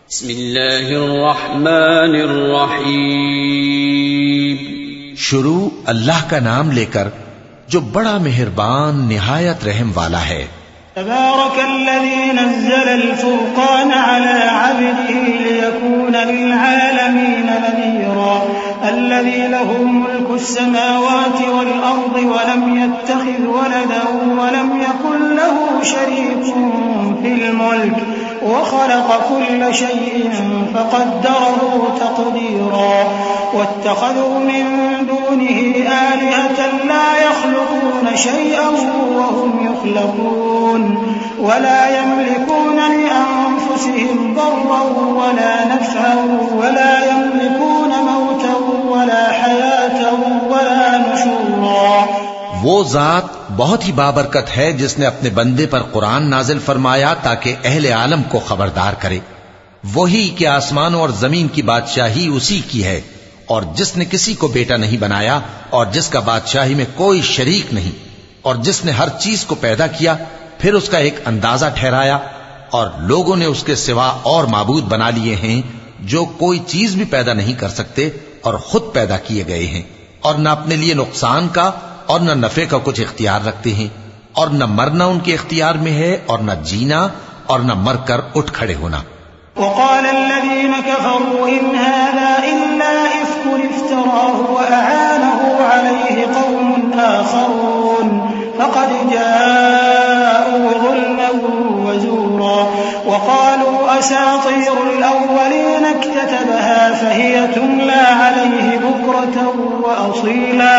بسم اللہ الرحمن الرحیم. شروع اللہ کا نام لے کر جو بڑا مہربان نہایت رحم والا ہے. تبارك الذي نزل الفرقان على عبده ليكون للعالمين نذيرا الذي له ملك السماوات والأرض ولم يتخذ ولدا ولم يكن له شريك في الملك وخلق كل شيء فقدره تقديرا واتخذوا من دونه آلهة لا يخلقون شيئا وهم يخلقون ولا يملكون لأنفسهم ضرا ولا نفعا ولا يملكون موتا ولا حياة ولا نشورا. وہ ذات بہت ہی بابرکت ہے جس نے اپنے بندے پر قرآن نازل فرمایا تاکہ اہل عالم کو خبردار کرے. وہی کہ آسمانوں اور زمین کی بادشاہی اسی کی ہے اور جس نے کسی کو بیٹا نہیں بنایا اور جس کا بادشاہی میں کوئی شریک نہیں اور جس نے ہر چیز کو پیدا کیا پھر اس کا ایک اندازہ ٹھہرایا اور لوگوں نے اس کے سوا اور معبود بنا لیے ہیں جو کوئی چیز بھی پیدا نہیں کر سکتے اور خود پیدا کیے گئے ہیں اور نہ اپنے لیے نقصان کا اور نہ نفع کا کچھ اختیار رکھتے ہیں اور نہ مرنا ان کے اختیار میں ہے اور نہ جینا اور نہ مر کر اٹھ کھڑے ہونا. وقال الذين كفروا إن هذا إلا إفك افتراه وأعانه عليه قوم آخرون فقد جاءوا ظلما وزورا وقالوا أساطير الأولين اكتتبها فهي تملى عليه بكرة وأصيلا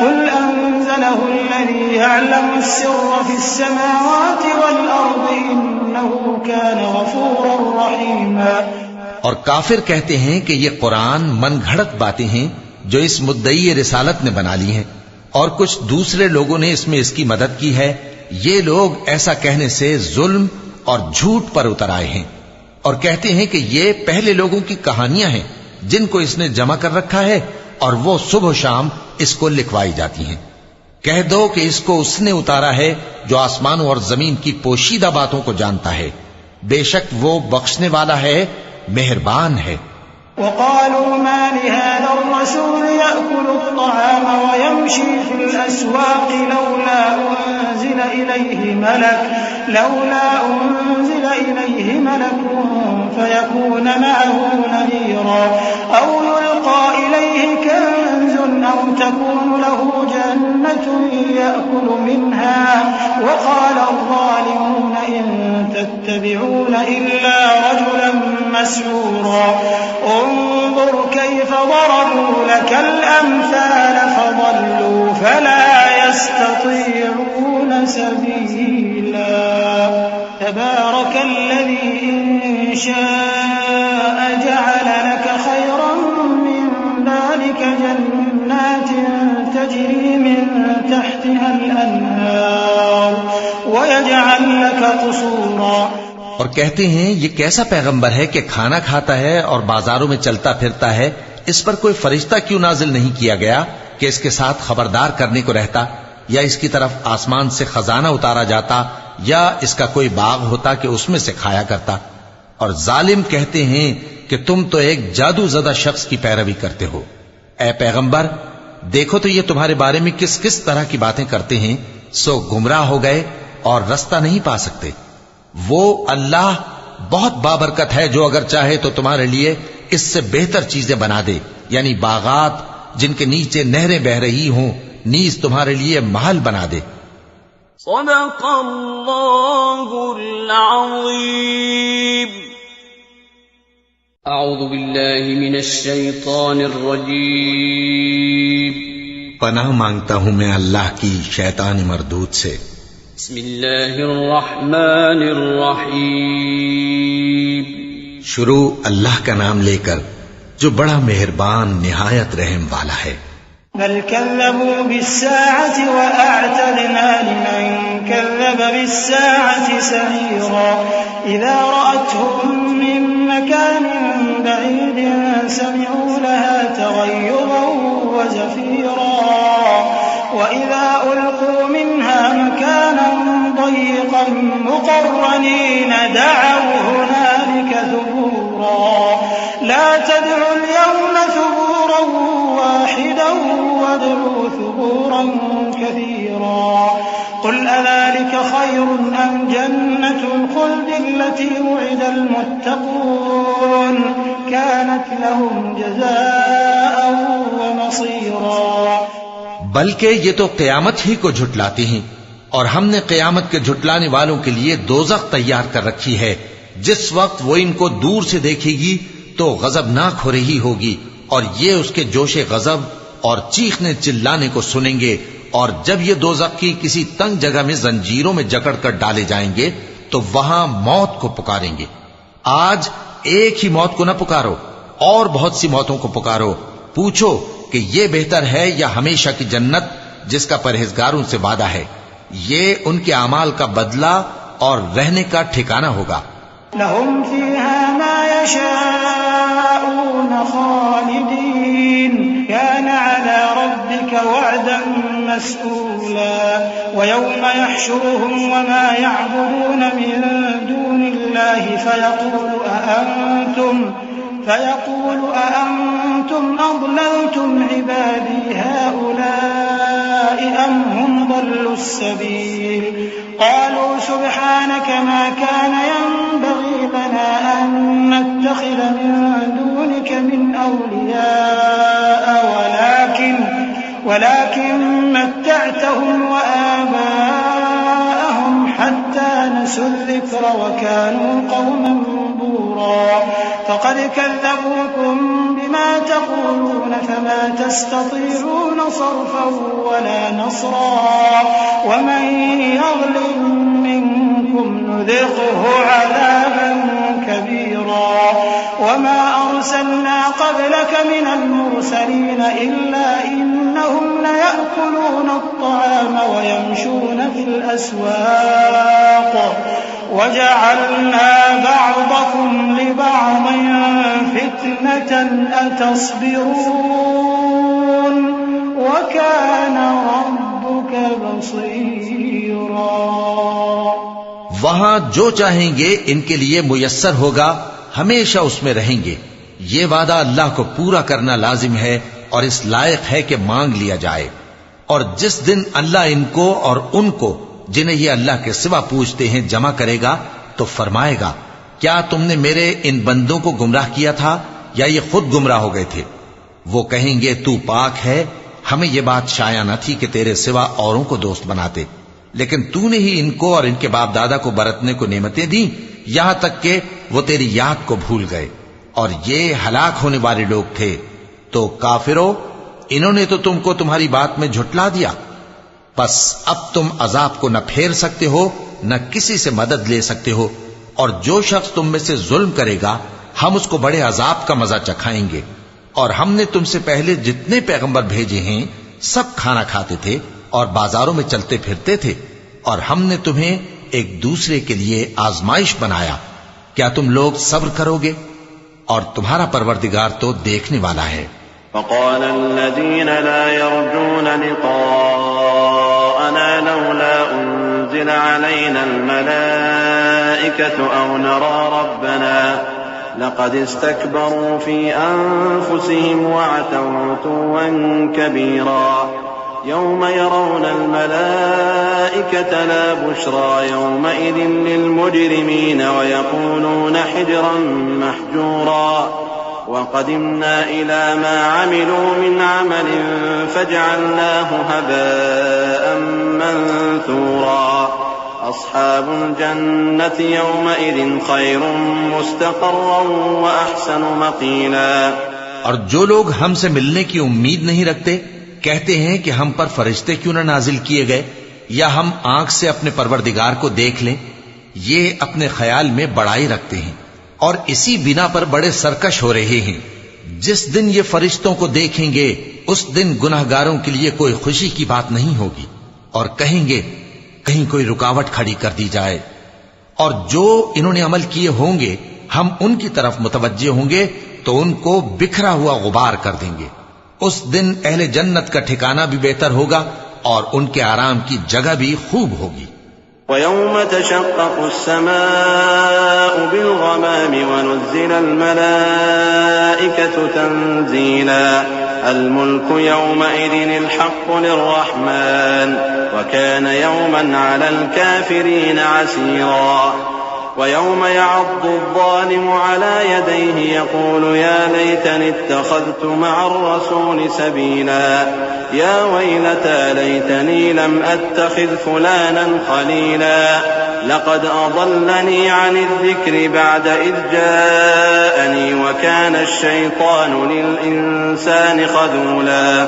قل أنزله الذي يعلم السر في السماوات والأرض إنه كان غفورا رحيما. اور کافر کہتے ہیں کہ یہ قرآن من گھڑت باتیں ہیں جو اس مدعی رسالت نے بنا لی ہیں اور کچھ دوسرے لوگوں نے اس میں اس کی مدد کی ہے. یہ لوگ ایسا کہنے سے ظلم اور جھوٹ پر اتر آئے ہیں اور کہتے ہیں کہ یہ پہلے لوگوں کی کہانیاں ہیں جن کو اس نے جمع کر رکھا ہے اور وہ صبح و شام اس کو لکھوائی جاتی ہیں. کہہ دو کہ اس کو اس نے اتارا ہے جو آسمانوں اور زمین کی پوشیدہ باتوں کو جانتا ہے. بے شک وہ بخشنے والا ہے مہربان ہے. وقالوا ما لهذا الرسول يأكل الطعام ويمشي في الأسواق لولا أنزل إليه ملك فيكون معه نذيرا أو يلقى إليه كنز أو تكون له جنة يأكل منها وقال الظالمون إن تتبعون إلا رجلا مسحورا انظر كيف ضربوا لك الأمثال فضلوا فلا يستطيعون سبيلا. تبارك الذي إن شاء جعل لك خيرا من ذلك جنات تجري من تحتها الأنهار ويجعل لك قصورا. اور کہتے ہیں یہ کیسا پیغمبر ہے کہ کھانا کھاتا ہے اور بازاروں میں چلتا پھرتا ہے, اس پر کوئی فرشتہ کیوں نازل نہیں کیا گیا کہ اس کے ساتھ خبردار کرنے کو رہتا, یا اس کی طرف آسمان سے خزانہ اتارا جاتا, یا اس کا کوئی باغ ہوتا کہ اس میں سے کھایا کرتا. اور ظالم کہتے ہیں کہ تم تو ایک جادو زدہ شخص کی پیروی کرتے ہو. اے پیغمبر دیکھو تو یہ تمہارے بارے میں کس کس طرح کی باتیں کرتے ہیں, سو گمراہ ہو گئے اور رستہ نہیں پا سکتے. وہ اللہ بہت بابرکت ہے جو اگر چاہے تو تمہارے لیے اس سے بہتر چیزیں بنا دے, یعنی باغات جن کے نیچے نہریں بہ رہی ہوں نیز تمہارے لیے محل بنا دے. صدق اللہ العظیم. اعوذ باللہ من الشیطان الرجیم. پناہ مانگتا ہوں میں اللہ کی شیطانی مردود سے. بسم اللہ الرحمن الرحیم. شروع اللہ کا نام لے کر جو بڑا مہربان نہایت رحم والا ہے. بل كذبوا بالساعة وأعتدنا لمن كذب بالساعة سعيرا إذا رأتهم من مكان بعيد سمعوا لها تغيظا وزفيرا وإذا ألقوا منها مكانا ضيقا مقرنين دعوا هنالك ثبورا وادعوا ثبورا كثيرا قل أذلك خير أم جنة الخلد التي وعد المتقون كانت لهم جزاء ومصيرا بلکہ یہ تو قیامت ہی کو جھٹلاتے ہیں، اور ہم نے قیامت کے جھٹلانے والوں کے لیے دوزخ تیار کر رکھی ہے، جس وقت وہ ان کو دور سے دیکھے گی تو غضبناک ہو رہی ہوگی، اور یہ اس کے جوش غضب اور چیخنے چلانے کو سنیں گے، اور جب یہ دوزخ کی کسی تنگ جگہ میں زنجیروں میں جکڑ کر ڈالے جائیں گے تو وہاں موت کو پکاریں گے۔ آج ایک ہی موت کو نہ پکارو، اور بہت سی موتوں کو پکارو، پوچھو کہ یہ بہتر ہے یا ہمیشہ کی جنت جس کا پرہیزگاروں سے وعدہ ہے، یہ ان کے اعمال کا بدلہ اور رہنے کا ٹھکانہ ہوگا۔ لهم فيها ما يشاءون خالدين كان على ربك وعدا مسئولا ويوم يحشرهم وما يعبدون من دون الله فيقول أأنتم أضللتم عبادي هؤلاء أم هم ضلوا السبيل قالوا سبحانك ما كان ينبغي لنا أن نتخذ من دونك من أولياء ولكن متعتهم وآباءهم حتى نسوا الذكر وكانوا قوما بورا فقد كذبوكم بما تقولون فما تستطيعون صرفا ولا نصرا ومن يظلم منكم نذقه عذابا كبيرا وما أرسلنا قبلك من المرسلين إلا إنهم ليأكلون الطعام ويمشون في الأسواق وجعلنا بعضكم لبعض فتنة أتصبرون وكان ربك بصيرا۔ وہاں جو چاہیں گے ان کے لیے میسر ہوگا، ہمیشہ اس میں رہیں گے۔ یہ وعدہ اللہ کو پورا کرنا لازم ہے اور اس لائق ہے کہ مانگ لیا جائے۔ اور جس دن اللہ ان کو اور ان کو جنہیں یہ اللہ کے سوا پوچھتے ہیں جمع کرے گا تو فرمائے گا، کیا تم نے میرے ان بندوں کو گمراہ کیا تھا یا یہ خود گمراہ ہو گئے تھے؟ وہ کہیں گے تو پاک ہے، ہمیں یہ بات شایع نہ تھی کہ تیرے سوا اوروں کو دوست بناتے، لیکن تو نے ہی ان کو اور ان کے باپ دادا کو برتنے کو نعمتیں دیں، یہاں تک کہ وہ تیری یاد کو بھول گئے، اور یہ ہلاک ہونے والے لوگ تھے۔ تو کافرو، انہوں نے تو تم کو تمہاری بات میں جھٹلا دیا، بس اب تم عذاب کو نہ پھیر سکتے ہو نہ کسی سے مدد لے سکتے ہو، اور جو شخص تم میں سے ظلم کرے گا ہم اس کو بڑے عذاب کا مزہ چکھائیں گے۔ اور ہم نے تم سے پہلے جتنے پیغمبر بھیجے ہیں سب کھانا کھاتے تھے اور بازاروں میں چلتے پھرتے تھے، اور ہم نے تمہیں ایک دوسرے کے لیے آزمائش بنایا، کیا تم لوگ صبر کرو گے؟ اور تمہارا پروردگار تو دیکھنے والا ہے۔ وقال الذين لا يرجون لقاءنا لولا أنزل علينا الملائكة أو نرى ربنا لقد استكبروا في أنفسهم وعتوا عتوا كبيرا يوم يرون الملائكة لا بشرى يومئذ للمجرمين ويقولون حجرا محجورا وقدمنا إلى ما عملوا من عمل فجعلناه هباء منثورا أصحاب الجنة يومئذ خير مستقرا وأحسن مقيلا۔ اور جو لوگ ہم سے ملنے کی امید نہیں رکھتے کہتے ہیں کہ ہم پر فرشتے کیوں نہ نازل کیے گئے یا ہم آنکھ سے اپنے پروردگار کو دیکھ لیں، یہ اپنے خیال میں بڑائی رکھتے ہیں اور اسی بنا پر بڑے سرکش ہو رہے ہیں۔ جس دن یہ فرشتوں کو دیکھیں گے اس دن گناہگاروں کے لیے کوئی خوشی کی بات نہیں ہوگی، اور کہیں گے کہیں کوئی رکاوٹ کھڑی کر دی جائے، اور جو انہوں نے عمل کیے ہوں گے ہم ان کی طرف متوجہ ہوں گے تو ان کو بکھرا ہوا غبار کر دیں گے۔ اس دن اہل جنت کا ٹھکانہ بھی بہتر ہوگا اور ان کے آرام کی جگہ بھی خوب ہوگی۔ وَيَوْمَ تَشَقَّقُ السَّمَاءُ بِالْغَمَامِ وَنُزِّلَ الْمَلَائِكَةُ تَنزِيلًا الملك يومئذ الحق للرحمن وكان يوما على الكافرين عسيرا ويوم يعض الظالم على يديه يقول يا ليتني اتخذت مع الرسول سبيلا يا ويلتى ليتني لم أتخذ فلانا خليلا لقد أضلني عن الذكر بعد إذ جاءني وكان الشيطان للإنسان خذولا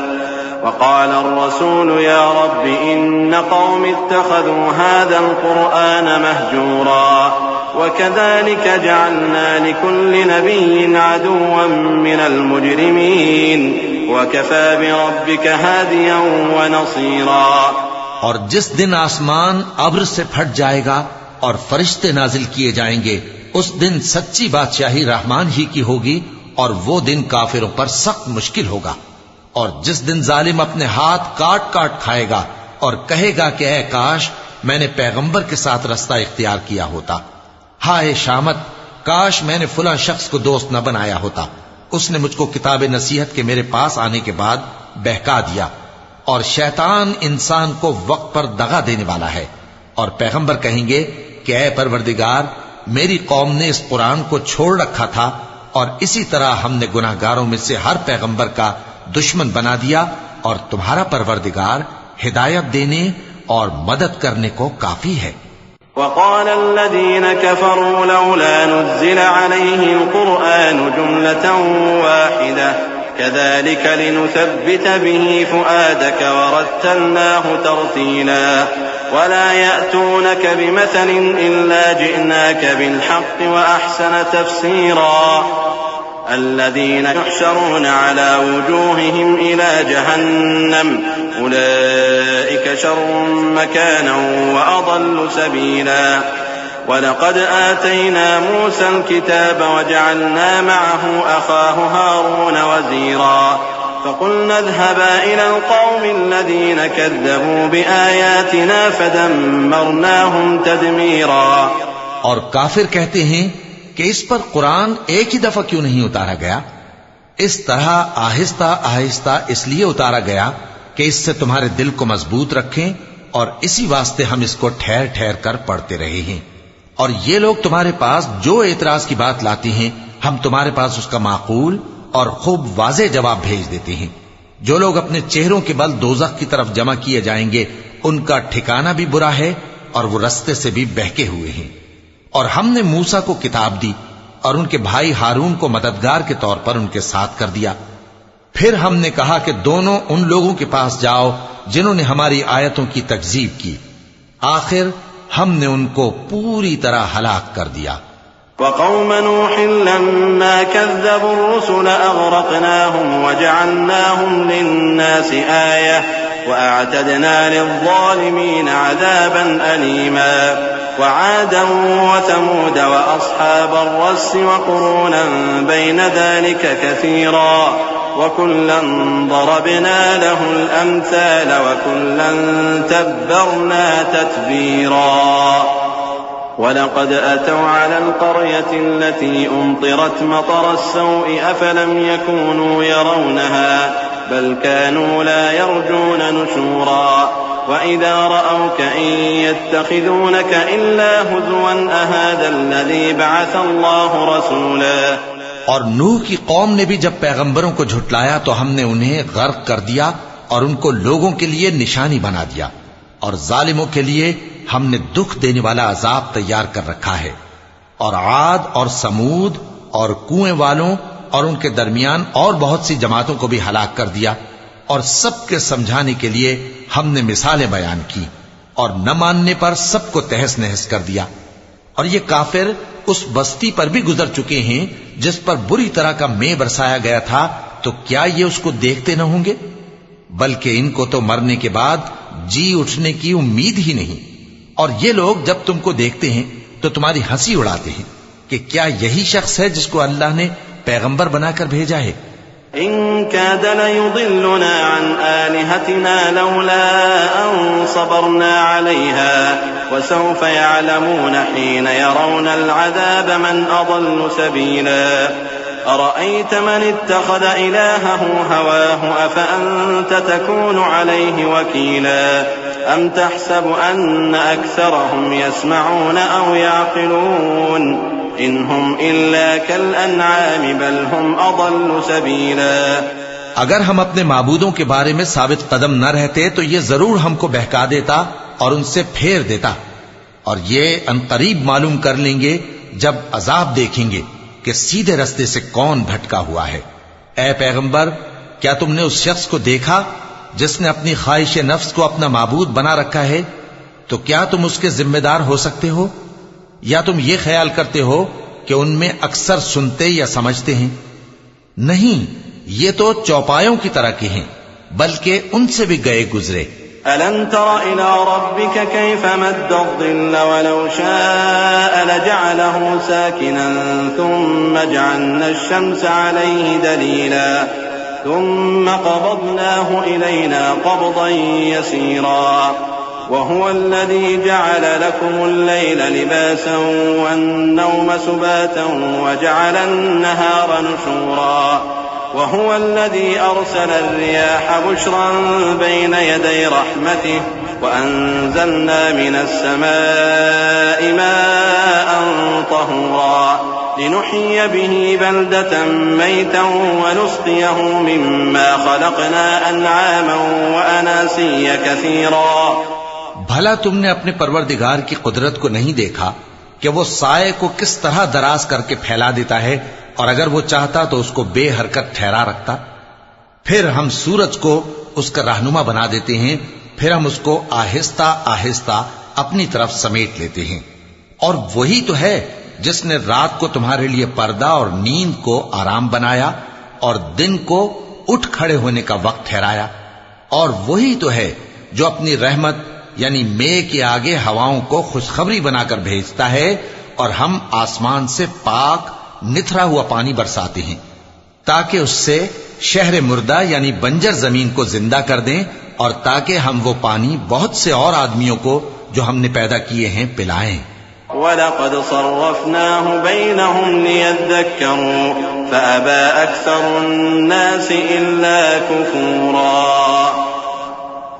وقال الرسول يا رب إن قوم اتخذوا هذا القرآن مهجورا وكذلك جعلنا لكل نبي عدوا من المجرمين وكفى بربك هاديا ونصيرا. اور جس دن آسمان ابر سے پھٹ جائے گا اور فرشتے نازل کیے جائیں گے اس دن سچی بادشاہی رحمان ہی کی ہوگی اور وہ دن کافروں پر سخت مشکل ہوگا. اور جس دن ظالم اپنے ہاتھ کاٹ کاٹ کھائے گا اور کہے گا کہ اے کاش میں نے پیغمبر کے ساتھ رستہ اختیار کیا ہوتا، ہائے شامت کاش میں نے فلاں شخص کو دوست نہ بنایا ہوتا، اس نے مجھ کو کتاب نصیحت کے میرے پاس آنے کے بعد بہکا دیا. اور شیطان انسان کو وقت پر دغا دینے والا ہے. اور پیغمبر کہیں گے کہ اے پروردگار میری قوم نے اس قرآن کو چھوڑ رکھا تھا اور اسی طرح ہم نے گناہگاروں میں سے ہر پیغمبر کا دشمن بنا دیا اور تمہارا پروردگار ہدایت دینے اور مدد کرنے کو کافی ہے. وقال الذين كفروا لولا نزل عليه القرآن جملة واحدة كذلك لنثبت به فؤادك ورتلناه ترتيلا ولا يأتونك بمثل إلا جئناك بالحق وأحسن تفسيرا الذين يحشرون على وجوههم إلى جهنم أولئك شر مكانا وأضل سبيلا. ولقد آتينا موسى الكتاب وجعلنا معه أخاه هارون وزيرا فقلنا اذهبا إلى القوم الذين كذبوا بآياتنا فدمرناهم تدميرا. اور کافر کہتے ہیں کہ اس پر قرآن ایک ہی دفعہ کیوں نہیں اتارا گیا؟ اس طرح آہستہ آہستہ اس لیے اتارا گیا کہ اس سے تمہارے دل کو مضبوط رکھیں اور اسی واسطے ہم اس کو ٹھہر ٹھہر کر پڑھتے رہے ہیں. اور یہ لوگ تمہارے پاس جو اعتراض کی بات لاتی ہیں ہم تمہارے پاس اس کا معقول اور خوب واضح جواب بھیج دیتے ہیں. جو لوگ اپنے چہروں کے بل دوزخ کی طرف جمع کیے جائیں گے ان کا ٹھکانہ بھی برا ہے اور وہ رستے سے بھی بہکے ہوئے ہیں. اور ہم نے موسیٰ کو کتاب دی اور ان کے بھائی ہارون کو مددگار کے طور پر ان کے ساتھ کر دیا. پھر ہم نے کہا کہ دونوں ان لوگوں کے پاس جاؤ جنہوں نے ہماری آیتوں کی تکذیب کی. آخر ہم نے ان کو پوری طرح ہلاک کر دیا. وقوم نوح لما كذبوا الرسل أغرقناهم وجعلناهم للناس آية وأعتدنا للظالمين عذابا أليما. وعادا وثمود وأصحاب الرس وقرونا بين ذلك كثيرا وكلا ضربنا له الأمثال وكلا تبرنا تتبيرا. ولقد أتوا على القرية التي أمطرت مطر السوء أفلم يكونوا يرونها بل كانوا لا يرجون نشورا. وإذا رأوك إن يتخذونك إلا هزوا أهذا الذي بعث الله رسولا. اور نوح کی قوم نے بھی جب پیغمبروں کو جھٹلایا تو ہم نے انہیں غرق کر دیا اور ان کو لوگوں کے لیے نشانی بنا دیا اور ظالموں کے لیے ہم نے دکھ دینے والا عذاب تیار کر رکھا ہے. اور عاد اور سمود اور کنویں والوں اور ان کے درمیان اور بہت سی جماعتوں کو بھی ہلاک کر دیا اور سب کے سمجھانے کے لیے ہم نے مثالیں بیان کی اور نہ ماننے پر سب کو تہس نہس کر دیا. اور یہ کافر اس بستی پر بھی گزر چکے ہیں جس پر بری طرح کا مے برسایا گیا تھا تو کیا یہ اس کو دیکھتے نہ ہوں گے؟ بلکہ ان کو تو مرنے کے بعد جی اٹھنے کی امید ہی نہیں. اور یہ لوگ جب تم کو دیکھتے ہیں تو تمہاری ہنسی اڑاتے ہیں کہ کیا یہی شخص ہے جس کو اللہ نے پیغمبر بنا کر بھیجا ہے؟ إن كاد ليضلنا عن آلهتنا لولا أن صبرنا عليها وسوف يعلمون حين يرون العذاب من أضل سبيلا. أرأيت من اتخذ إلهه هواه أفأنت تكون عليه وكيلا أم تحسب أن أكثرهم يسمعون أو يعقلون إن هم إلا كالأنعام بل هم أضل سبيلا. اگر ہم اپنے معبودوں کے بارے میں ثابت قدم نہ رہتے تو یہ ضرور ہم کو بہکا دیتا اور ان سے پھیر دیتا، اور یہ انقریب معلوم کر لیں گے جب عذاب دیکھیں گے کہ سیدھے رستے سے کون بھٹکا ہوا ہے. اے پیغمبر، کیا تم نے اس شخص کو دیکھا جس نے اپنی خواہش نفس کو اپنا معبود بنا رکھا ہے؟ تو کیا تم اس کے ذمہ دار ہو سکتے ہو؟ یا تم یہ خیال کرتے ہو کہ ان میں اکثر سنتے یا سمجھتے ہیں؟ نہیں، یہ تو چوپایوں کی طرح کے ہیں، بلکہ ان سے بھی گئے گزرے. ألم تر إلى ربك كيف مد الظل ولو شاء لجعله ساكنا ثم جعلنا الشمس عليه دليلا ثم قبضناه إلينا قبضا يسيرا وهو الذي جعل لكم الليل لباسا والنوم سباتا وجعل النهار نشورا وهو الذي أرسل الرياح بشرا بين يدي رحمته وأنزلنا من السماء ماء طهورا لنحيي به بلدة ميتا ونسقيه مما خلقنا أنعاما وأناسيا كثيرا. بھلا تم نے اپنے پروردگار کی قدرت کو نہیں دیکھا کہ وہ سائے کو کس طرح دراز کر کے پھیلا دیتا ہے، اور اگر وہ چاہتا تو اس کو بے حرکت ٹھہرا رکھتا؟ پھر ہم سورج کو اس کا رہنما بنا دیتے ہیں، پھر ہم اس کو آہستہ آہستہ اپنی طرف سمیٹ لیتے ہیں. اور وہی تو ہے جس نے رات کو تمہارے لیے پردہ اور نیند کو آرام بنایا اور دن کو اٹھ کھڑے ہونے کا وقت ٹھہرایا. اور وہی تو ہے جو اپنی رحمت یعنی مے کے آگے ہواؤں کو خوشخبری بنا کر بھیجتا ہے، اور ہم آسمان سے پاک نتھرا ہوا پانی برساتے ہیں تاکہ اس سے شہر مردہ یعنی بنجر زمین کو زندہ کر دیں، اور تاکہ ہم وہ پانی بہت سے اور آدمیوں کو جو ہم نے پیدا کیے ہیں پلائیں. وَلَقَدْ صَرَّفْنَاهُ بَيْنَهُمْ لِيَذَّكَّرُوا فَأَبَى أَكْثَرُ النَّاسِ إِلَّا كُفُورًا.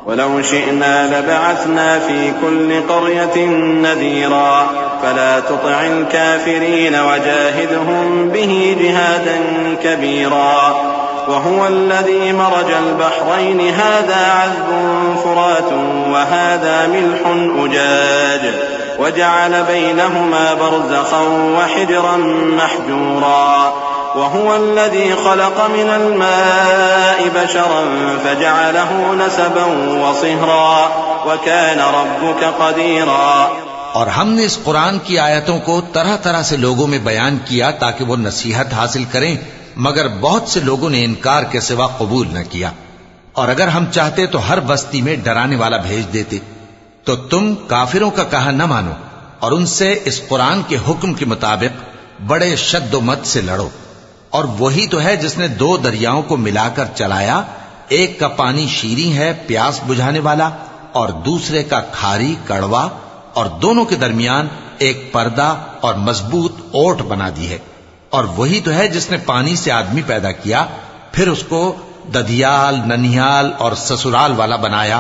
وَلَوْ شِئْنَا لَبَعَثْنَا فِي كُلِّ قَرْيَةٍ نَذِيرًا فَلَا تُطِعِ الْكَافِرِينَ وَجَاهِدْهُمْ بِهِ جِهَادًا كَبِيرًا. وهو الذي مرج البحرين هذا عذب فرات وهذا ملح أجاج وجعل بينهما برزخا وحجرا محجورا. وهو الذي خلق من الماء بشرا فجعله نسبا وصهرا وكان ربك قديرا. اور ہم نے اس قرآن کی آیتوں کو طرح طرح سے لوگوں میں بیان کیا تاکہ وہ نصیحت حاصل کریں، مگر بہت سے لوگوں نے انکار کے سوا قبول نہ کیا. اور اگر ہم چاہتے تو ہر بستی میں ڈرانے والا بھیج دیتے. تو تم کافروں کا کہا نہ مانو اور ان سے اس قرآن کے حکم کے مطابق بڑے شد و مت سے لڑو. اور وہی تو ہے جس نے دو دریاؤں کو ملا کر چلایا، ایک کا پانی شیریں ہے پیاس بجھانے والا، اور دوسرے کا کھاری کڑوا، اور دونوں کے درمیان ایک پردہ اور مضبوط اوٹ بنا دی ہے. اور وہی تو ہے جس نے پانی سے آدمی پیدا کیا، پھر اس کو ددھیال، ننھیال اور سسرال والا بنایا،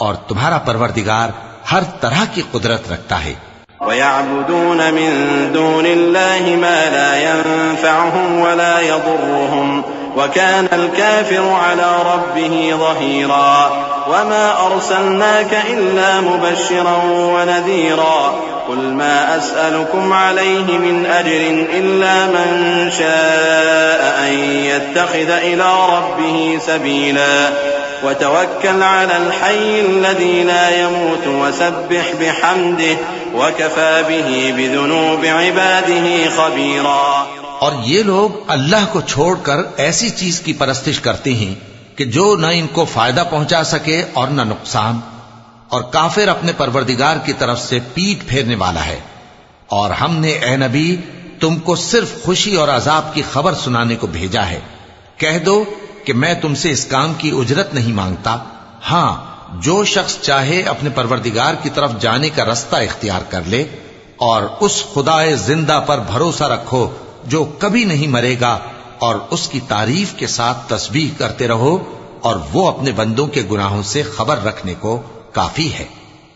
اور تمہارا پروردگار ہر طرح کی قدرت رکھتا ہے. وَيَعْبُدُونَ مِن دُونِ اللَّهِ مَا لَا يَنفَعُهُمْ وَلَا يَضُرُّهُمْ وَكَانَ الْكَافِرُ عَلَى رَبِّهِ ظَهِيرًا. وَمَا أَرْسَلْنَاكَ إِلَّا مُبَشِّرًا وَنَذِيرًا. قُلْ مَا أَسْأَلُكُمْ عَلَيْهِ مِنْ أَجْرٍ إِلَّا مَنْ شَاءَ أَنْ يَتَّخِذَ إِلَى رَبِّهِ سَبِيلًا. وَتَوَكَّلْ عَلَى الْحَيِّ الَّذِي لَا يَمُوتُ وَسَبِّحْ بِحَمْدِهِ وَكَفَى بِهِ بِذُنُوبِ عِبَادِهِ خَبِيرًا. اور یہ لوگ اللہ کو چھوڑ کر ایسی چیز کی پرستش کرتے ہیں کہ جو نہ ان کو فائدہ پہنچا سکے اور نہ نقصان، اور کافر اپنے پروردگار کی طرف سے پیٹ پھیرنے والا ہے. اور ہم نے اے نبی تم کو صرف خوشی اور عذاب کی خبر سنانے کو بھیجا ہے. کہہ دو کہ میں تم سے اس کام کی اجرت نہیں مانگتا. ہاں، جو شخص چاہے اپنے پروردگار کی طرف جانے کا رستہ اختیار کر لے، اور اس خدائے زندہ پر بھروسہ رکھو جو کبھی نہیں مرے گا اور اس کی تعریف کے ساتھ تسبیح کرتے رہو، اور وہ اپنے بندوں کے گناہوں سے خبر رکھنے کو کافی ہے۔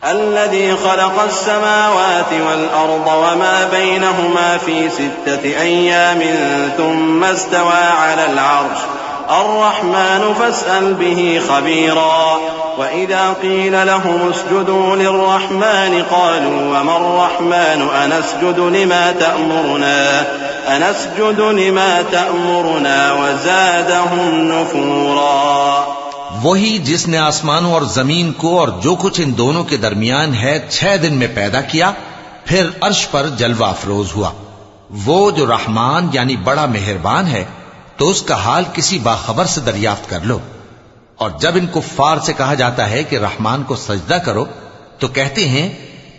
الذي خلق السماوات والأرض وما بينهما في 6 أيام ثم استوى على العرش الرحمن فاسأل به خبيرا وإذا قيل لهم اسجدوا للرحمن قالوا وما الرحمن أنسجد لما تأمرنا وزادهم نفورا۔ وہی جس نے آسمانوں اور زمین کو اور جو کچھ ان دونوں کے درمیان ہے 6 دن میں پیدا کیا، پھر عرش پر جلوہ افروز ہوا۔ وہ جو رحمان یعنی بڑا مہربان ہے، تو اس کا حال کسی باخبر سے دریافت کر لو۔ اور جب ان کفار سے کہا جاتا ہے کہ رحمان کو سجدہ کرو، تو کہتے ہیں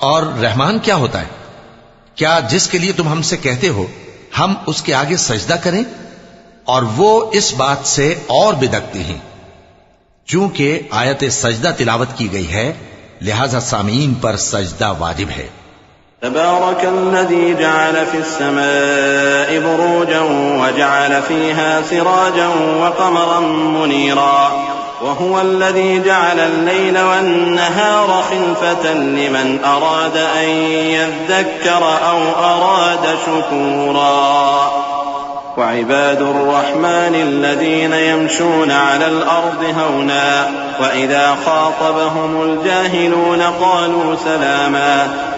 اور رحمان کیا ہوتا ہے؟ کیا جس کے لیے تم ہم سے کہتے ہو ہم اس کے آگے سجدہ کریں؟ اور وہ اس بات سے اور بدکتے ہیں۔ چونکہ آیت سجدہ تلاوت کی گئی ہے، لہذا سامعین پر سجدہ واجب ہے۔ تبارك الذي جعل في السماء بروجا وجعل فيها سراجا وقمرا منيرا وهو الذي جعل الليل والنهار خلفة لمن أراد أن يذكر أو أراد شكورا وعباد الرحمن الذين يمشون على الأرض هونا وإذا خاطبهم الجاهلون قالوا سلاما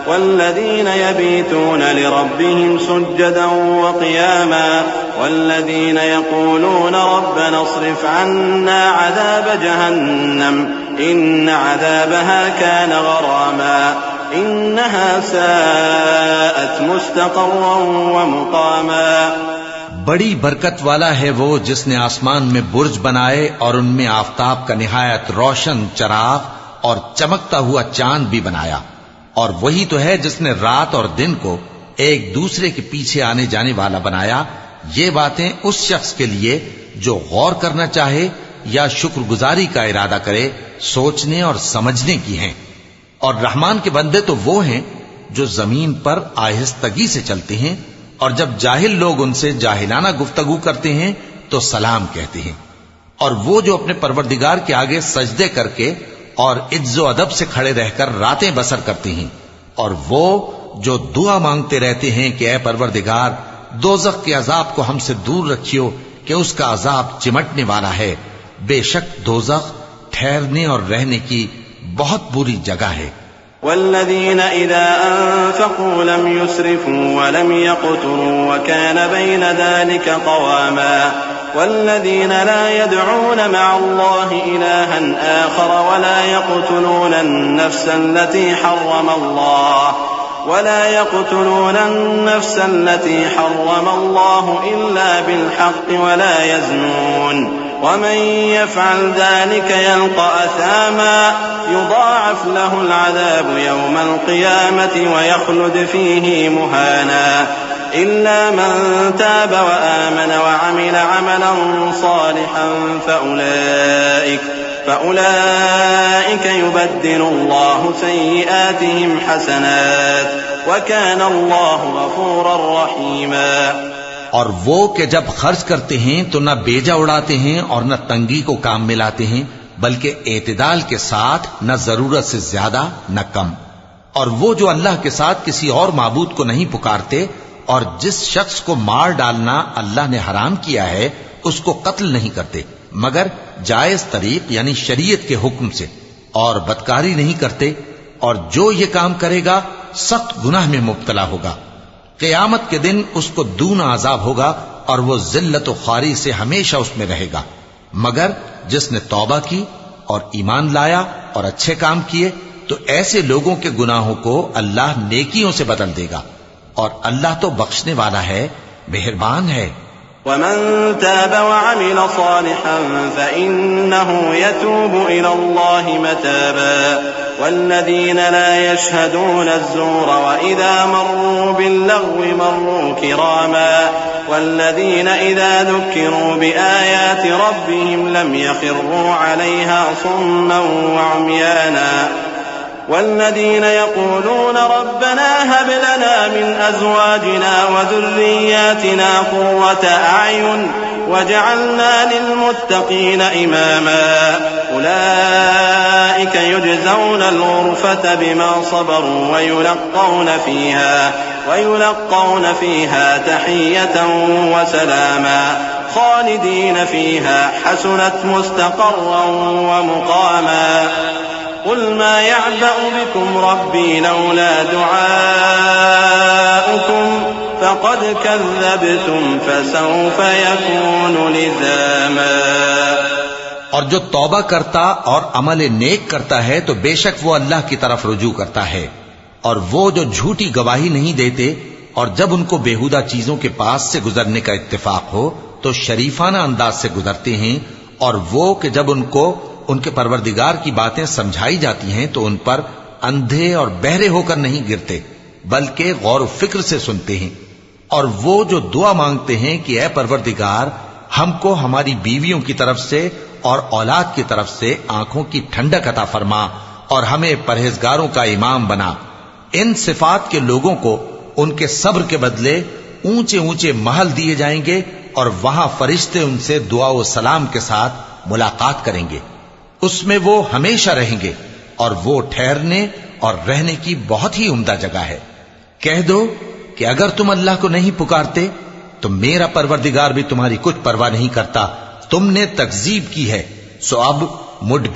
والذين يبيتون لربهم سجدا وقياما والذين يقولون ربنا اصرف عنا عذاب جهنم إن عذابها كان غراما إنها ساءت مستقرا ومقاما۔ بڑی برکت والا ہے وہ جس نے آسمان میں برج بنائے اور ان میں آفتاب کا نہایت روشن چراغ اور چمکتا ہوا چاند بھی بنایا، اور وہی تو ہے جس نے رات اور دن کو ایک دوسرے کے پیچھے آنے جانے والا بنایا۔ یہ باتیں اس شخص کے لیے جو غور کرنا چاہے یا شکر گزاری کا ارادہ کرے، سوچنے اور سمجھنے کی ہیں۔ اور رحمان کے بندے تو وہ ہیں جو زمین پر آہستگی سے چلتے ہیں، اور جب جاہل لوگ ان سے جاہلانہ گفتگو کرتے ہیں تو سلام کہتے ہیں۔ اور وہ جو اپنے پروردگار کے آگے سجدے کر کے اور عز و ادب سے کھڑے رہ کر راتیں بسر کرتے ہیں، اور وہ جو دعا مانگتے رہتے ہیں کہ اے پروردگار دوزخ کے عذاب کو ہم سے دور رکھیو کہ اس کا عذاب چمٹنے والا ہے۔ بے شک دوزخ ٹھہرنے اور رہنے کی بہت بری جگہ ہے۔ والذين إذا أنفقوا لم يسرفوا ولم يقتروا وكان بين ذلك قواما والذين لا يدعون مع الله إلها آخر ولا يقتلون النفس التي حرم الله إلا بالحق ولا يزنون ومن يفعل ذلك يلقى أثاما يضاعف له العذاب يوم القيامة ويخلد فيه مهانا إلا من تاب وآمن وعمل عملا صالحا فأولئك يبدل الله سيئاتهم حسنات وكان الله غفورا رحيما۔ اور وہ کہ جب خرچ کرتے ہیں تو نہ بیجا اڑاتے ہیں اور نہ تنگی کو کام میں لاتے ہیں، بلکہ اعتدال کے ساتھ، نہ ضرورت سے زیادہ نہ کم۔ اور وہ جو اللہ کے ساتھ کسی اور معبود کو نہیں پکارتے، اور جس شخص کو مار ڈالنا اللہ نے حرام کیا ہے اس کو قتل نہیں کرتے مگر جائز طریق یعنی شریعت کے حکم سے، اور بدکاری نہیں کرتے، اور جو یہ کام کرے گا سخت گناہ میں مبتلا ہوگا۔ قیامت کے دن اس کو دونا عذاب ہوگا اور وہ ذلت و خواری سے ہمیشہ اس میں رہے گا، مگر جس نے توبہ کی اور ایمان لایا اور اچھے کام کیے تو ایسے لوگوں کے گناہوں کو اللہ نیکیوں سے بدل دے گا، اور اللہ تو بخشنے والا ہے، مہربان ہے۔ ومن تاب وعمل صالحا فإنه يتوب إلى الله متابا والذين لا يشهدون الزور وإذا مروا باللغو مروا كراما والذين إذا ذكروا بآيات ربهم لم يخروا عليها صما وعميانا والذين يقولون ربنا هب لنا من أزواجنا وذرياتنا قرة أعين وجعلنا للمتقين إماما أولئك يجزون الغرفة بما صبروا ويلقون فيها تحية وسلاما خالدين فيها حسنت مستقرا ومقاما قل ما يعبأ بكم ربي لولا دعاؤكم فقد كذبتم فسوف يكون لزاما. اور جو توبہ کرتا اور عمل نیک کرتا ہے تو بے شک وہ اللہ کی طرف رجوع کرتا ہے، اور وہ جو جھوٹی گواہی نہیں دیتے اور جب ان کو بیہودہ چیزوں کے پاس سے گزرنے کا اتفاق ہو تو شریفانہ انداز سے گزرتے ہیں، اور وہ کہ جب ان کو ان کے پروردگار کی باتیں سمجھائی جاتی ہیں تو ان پر اندھے اور بہرے ہو کر نہیں گرتے بلکہ غور و فکر سے سنتے ہیں. اور وہ جو دعا مانگتے ہیں کہ اے پروردگار ہم کو ہماری بیویوں کی طرف سے اور اولاد کی طرف سے آنکھوں کی ٹھنڈک عطا فرما اور ہمیں پرہیزگاروں کا امام بنا. ان صفات کے لوگوں کو ان کے صبر کے بدلے اونچے اونچے محل دیے جائیں گے اور وہاں فرشتے ان سے دعا و سلام کے ساتھ ملاقات کریں گے. اس میں وہ ہمیشہ رہیں گے اور وہ ٹھہرنے اور رہنے کی بہت ہی عمدہ جگہ ہے. کہہ دو کہ اگر تم اللہ کو نہیں پکارتے تو میرا پروردگار بھی تمہاری کچھ پرواہ نہیں کرتا. تم نے تکذیب کی ہے سو اب مڈ